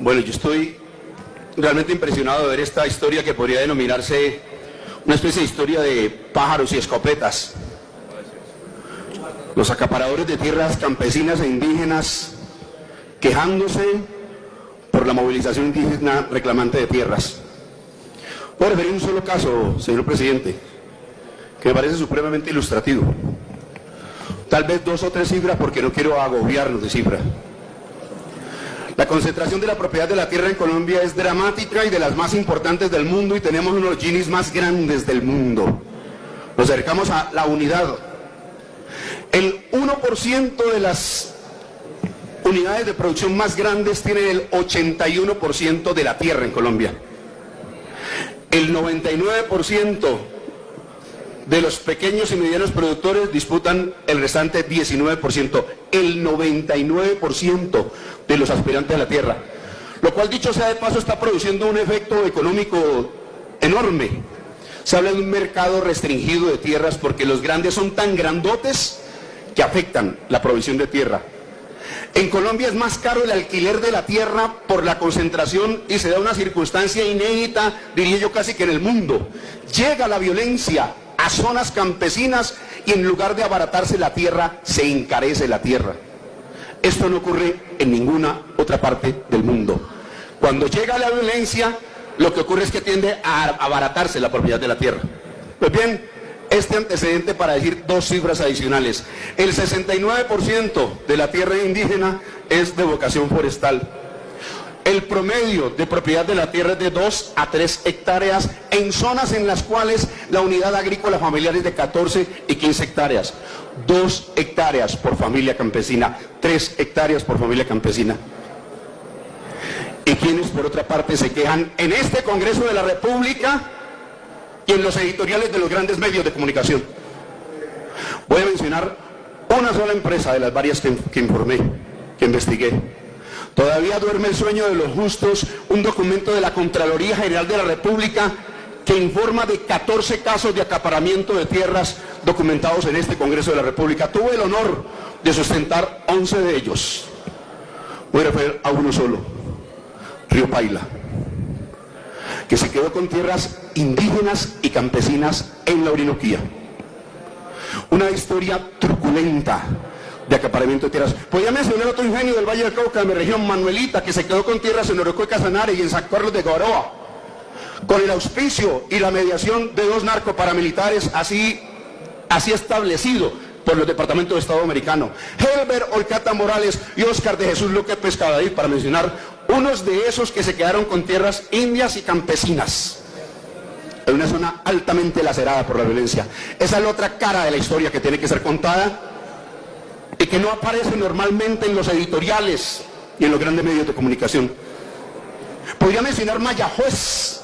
Bueno, yo estoy realmente impresionado de ver esta historia que podría denominarse una especie de historia de pájaros y escopetas. Los acaparadores de tierras campesinas e indígenas quejándose por la movilización indígena reclamante de tierras. Voy a referir un solo caso, señor presidente, que me parece supremamente ilustrativo. Tal vez 2 o 3 cifras porque no quiero agobiarnos de cifras. La concentración de la propiedad de la tierra en Colombia es dramática y de las más importantes del mundo, y tenemos uno de los Ginis más grandes del mundo. Nos acercamos a la unidad. El 1% de las unidades de producción más grandes tienen el 81% de la tierra en Colombia. El 99% de los pequeños y medianos productores disputan el restante 19%, el 99% de los aspirantes a la tierra. Lo cual, dicho sea de paso, está produciendo un efecto económico enorme. Se habla de un mercado restringido de tierras porque los grandes son tan grandotes que afectan la provisión de tierra. En Colombia es más caro el alquiler de la tierra por la concentración, y se da una circunstancia inédita, diría yo casi que en el mundo. Llega la violencia a zonas campesinas y en lugar de abaratarse la tierra, se encarece la tierra. Esto no ocurre en ninguna otra parte del mundo. Cuando llega la violencia, lo que ocurre es que tiende a abaratarse la propiedad de la tierra. Pues bien, este antecedente para decir 2 cifras adicionales. El 69% de la tierra indígena es de vocación forestal. El promedio de propiedad de la tierra es de 2 a 3 hectáreas en zonas en las cuales la unidad agrícola familiar es de 14 y 15 hectáreas. 2 hectáreas por familia campesina, 3 hectáreas por familia campesina. Y quienes por otra parte se quejan en este Congreso de la República y en los editoriales de los grandes medios de comunicación. Voy a mencionar una sola empresa de las varias que informé, que investigué. Todavía duerme el sueño de los justos, un documento de la Contraloría General de la República que informa de 14 casos de acaparamiento de tierras documentados en este Congreso de la República. Tuve el honor de sustentar 11 de ellos. Voy a referir a uno solo, Río Paila, que se quedó con tierras indígenas y campesinas en la Orinoquía. Una historia truculenta de acaparamiento de tierras. Podría mencionar otro ingenio del Valle del Cauca, de mi región, Manuelita, que se quedó con tierras en Oroco y Casanare y en San Carlos de Guaroa, con el auspicio y la mediación de 2 narcoparamilitares así establecido por los departamentos de Estado americano, Helber Olcata Morales y Óscar de Jesús López Pescadadí, para mencionar unos de esos que se quedaron con tierras indias y campesinas en una zona altamente lacerada por la violencia. Esa es la otra cara de la historia que tiene que ser contada y que no aparece normalmente en los editoriales y en los grandes medios de comunicación. Podría mencionar Mayajuez,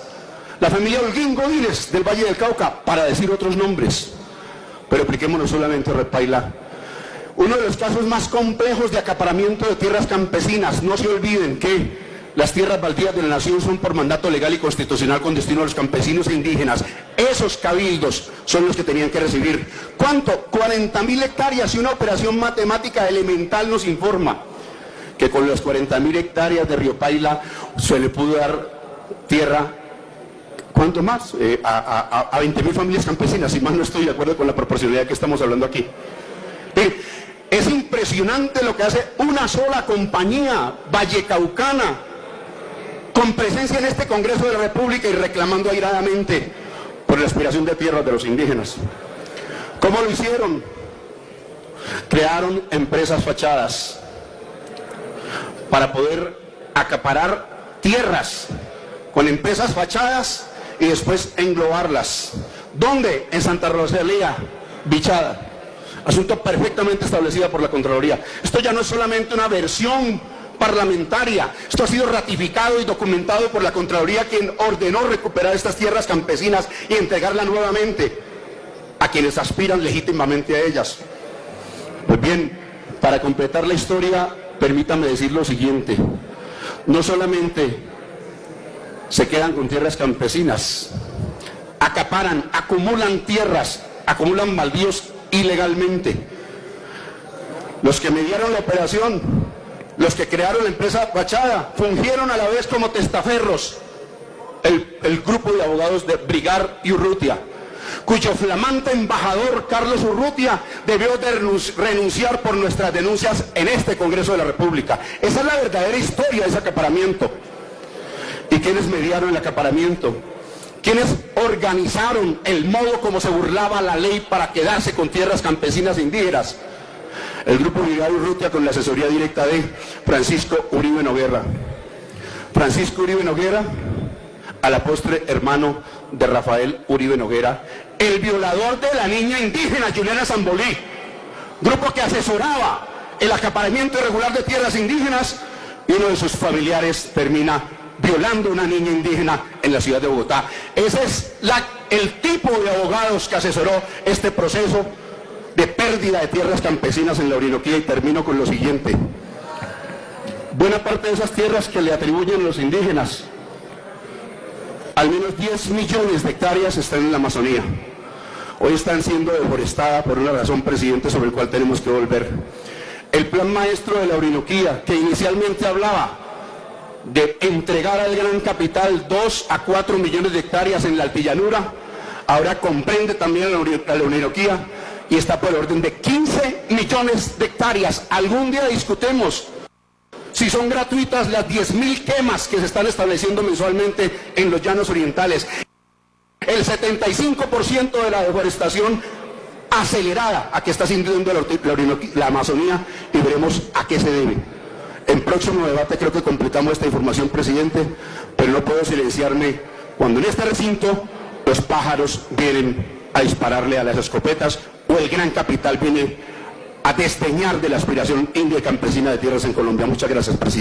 la familia Holguín Godínez del Valle del Cauca, para decir otros nombres, pero apliquémonos solamente a Río Paila. Uno de los casos más complejos de acaparamiento de tierras campesinas. No se olviden que las tierras baldías de la nación son por mandato legal y constitucional con destino a los campesinos e indígenas. Esos cabildos son los que tenían que recibir. ¿Cuánto? 40.000 hectáreas, y una operación matemática elemental nos informa que con las 40.000 hectáreas de Río Paila se le pudo dar tierra, ¿cuánto más? A 20.000 familias campesinas, si más no estoy de acuerdo con la proporcionalidad que estamos hablando aquí. Es impresionante lo que hace una sola compañía vallecaucana, con presencia en este Congreso de la República y reclamando airadamente por la aspiración de tierras de los indígenas. ¿Cómo lo hicieron? Crearon empresas fachadas para poder acaparar tierras con empresas fachadas y después englobarlas. ¿Dónde? En Santa Rosalía, Bichada. Asunto perfectamente establecido por la Contraloría. Esto ya no es solamente una versión parlamentaria, esto ha sido ratificado y documentado por la Contraloría, quien ordenó recuperar estas tierras campesinas y entregarlas nuevamente a quienes aspiran legítimamente a ellas. Pues bien, para completar la historia, permítame decir lo siguiente: no solamente se quedan con tierras campesinas, acaparan, acumulan tierras, acumulan baldíos ilegalmente. Los que mediaron la operación los que crearon la empresa Fachada, fungieron a la vez como testaferros el grupo de abogados de Brigar y Urrutia, cuyo flamante embajador Carlos Urrutia debió de renunciar por nuestras denuncias en este Congreso de la República. Esa es la verdadera historia de ese acaparamiento. ¿Y quiénes mediaron el acaparamiento? ¿Quiénes organizaron el modo como se burlaba la ley para quedarse con tierras campesinas e indígenas? El grupo Brigar y Urrutia, con la asesoría directa de Francisco Uribe Noguera. Francisco Uribe Noguera, a la postre hermano de Rafael Uribe Noguera, el violador de la niña indígena Juliana Zambolí, grupo que asesoraba el acaparamiento irregular de tierras indígenas, y uno de sus familiares termina violando a una niña indígena en la ciudad de Bogotá. Ese es el tipo de abogados que asesoró este proceso de pérdida de tierras campesinas en la Orinoquía. Y termino con lo siguiente: buena parte de esas tierras que le atribuyen los indígenas, al menos 10 millones de hectáreas están en la Amazonía. Hoy están siendo deforestadas por una razón, presidente, sobre el cual tenemos que volver. El plan maestro de la Orinoquía, que inicialmente hablaba de entregar al gran capital 2 a 4 millones de hectáreas en la altillanura, ahora comprende también a la Orinoquía y está por el orden de 15 millones de hectáreas. Algún día discutemos si son gratuitas las 10.000 quemas que se están estableciendo mensualmente en los llanos orientales. El 75% de la deforestación acelerada a que está sintiendo la Amazonía, y veremos a qué se debe. En próximo debate creo que completamos esta información, presidente, pero no puedo silenciarme cuando en este recinto los pájaros vienen a dispararle a las escopetas, o el gran capital viene a desdeñar de la aspiración india y campesina de tierras en Colombia. Muchas gracias, presidente.